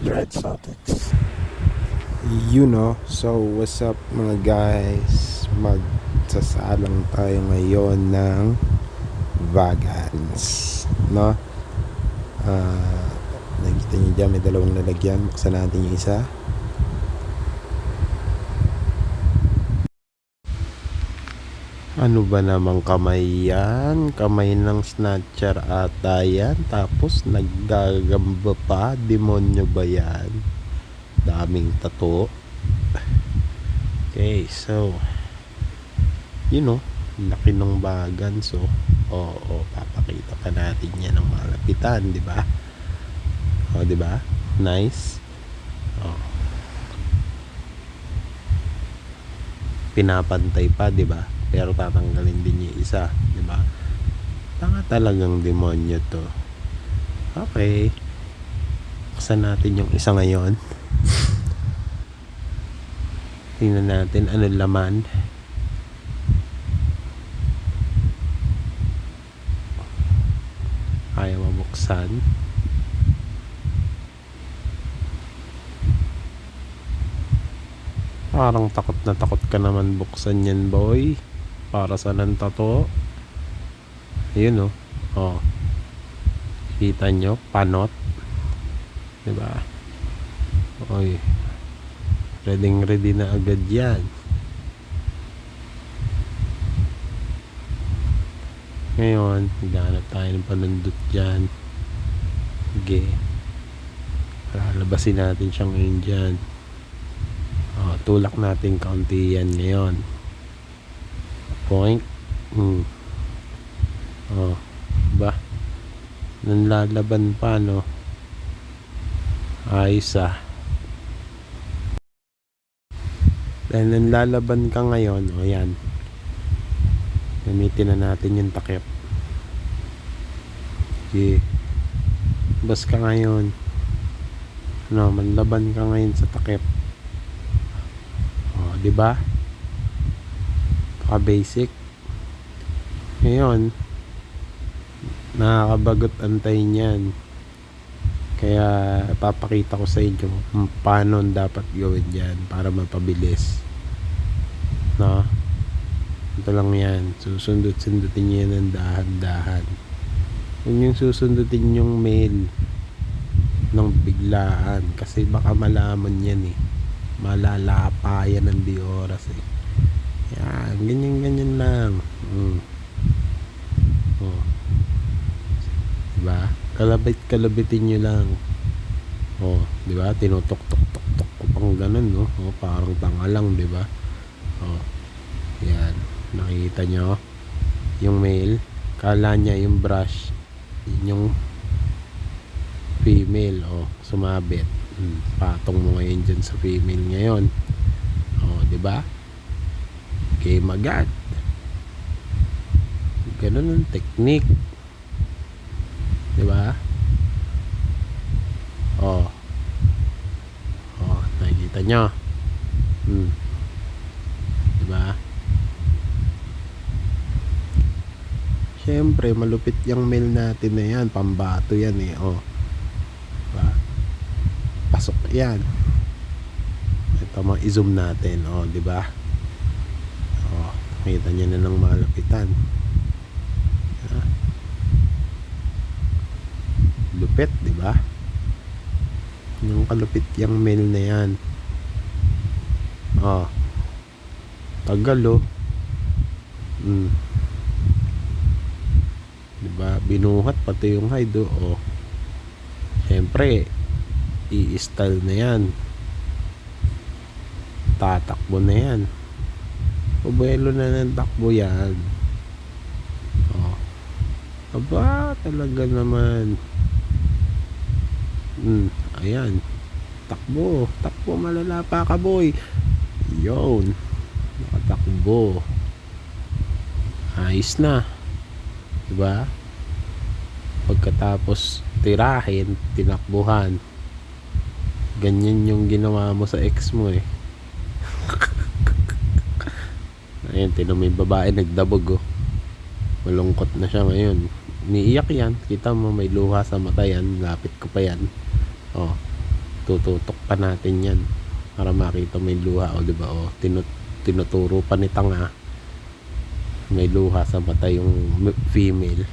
Dreadsotics. So what's up mga guys? Magsasalang tayo ngayon ng Vagans, no? Nakikita niyo dyan, may dalawang lalagyan. Buksan natin yung isa. Ano ba namang kamay yan? Kamay ng snatcher ata yan. Tapos naggagamba pa. Demonyo ba yan? Daming tato. Okay, so laki ng bagan. So papakita pa natin yan ng malapitan, di ba? Di ba? Nice. Pinapantay pa, di ba? Pero tatanggalin din yung isa, di ba? Tanga talagang demonyo to. Okay. Buksan natin yung isa ngayon. Tingnan natin ano laman. Ayaw mabuksan. Parang takot na takot ka naman buksan yan, boy. Para sa ng tato. Ayun kita nyo, panot, diba? Oy, ready na agad yan. Ngayon maghanap tayo ng panundot dyan. Okay, lalabasin natin siyang ngayon dyan. Tulak natin kaunti yan ngayon. Point. Ba? Nanlalaban pa, no? Ayos Dahil nanlalaban ka ngayon, yan. Gamitin na natin yung takip. Okay. Bas ka ngayon. Manlaban ka ngayon sa takip. Diba? Basic. Ngayon nakakabagot antay niyan, kaya papakita ko sa inyo kung paano dapat gawin yan para mapabilis, no? Ito lang yan, susundutin nyo yan ng dahan-dahan. Huwag yung susundutin yung mail ng biglaan, kasi baka malaman yan malalapa yan ng di oras yan, ganyan lang. Diba? Kalabitin nyo lang. Diba? Tinutok-tok-tok-tok ko pang ganun, no? Parang tanga lang, diba? Yan. Nakikita nyo yung male. Kala niya yung brush, yun yung female. Sumabit. Patong mo ngayon dyan sa female ngayon. Diba? Okay, magad. Ganun ang technique. Diba? Nakikita nyo. Diba? Siyempre malupit yung mail natin na yan. Pambato yan Diba? Pasok yan. Ito i-zoom natin. Diba? Nakita nyo na ng malapitan. Lupit, di ba? Yung kalupit yung mail na yan. Tagal di ba? Binuhat pati yung hide Siyempre i-style na yan. Tatakbo na yan. Buwelo na ng takbo yan. Aba, talaga naman. Ayan. Takbo malalapa ka, boy. Yun. Nakatakbo. Ayos na. Diba? Pagkatapos tirahin, tinakbuhan. Ganyan yung ginawa mo sa ex mo Ayan, tinan mo yung babae nagdabog malungkot na siya ngayon. Niiyak yan, kita mo may luha sa mata yan, lapit ko pa yan. tututok pa natin yan para makita may luha, o diba, o tinuturo pa ni tanga may luha sa mata yung female.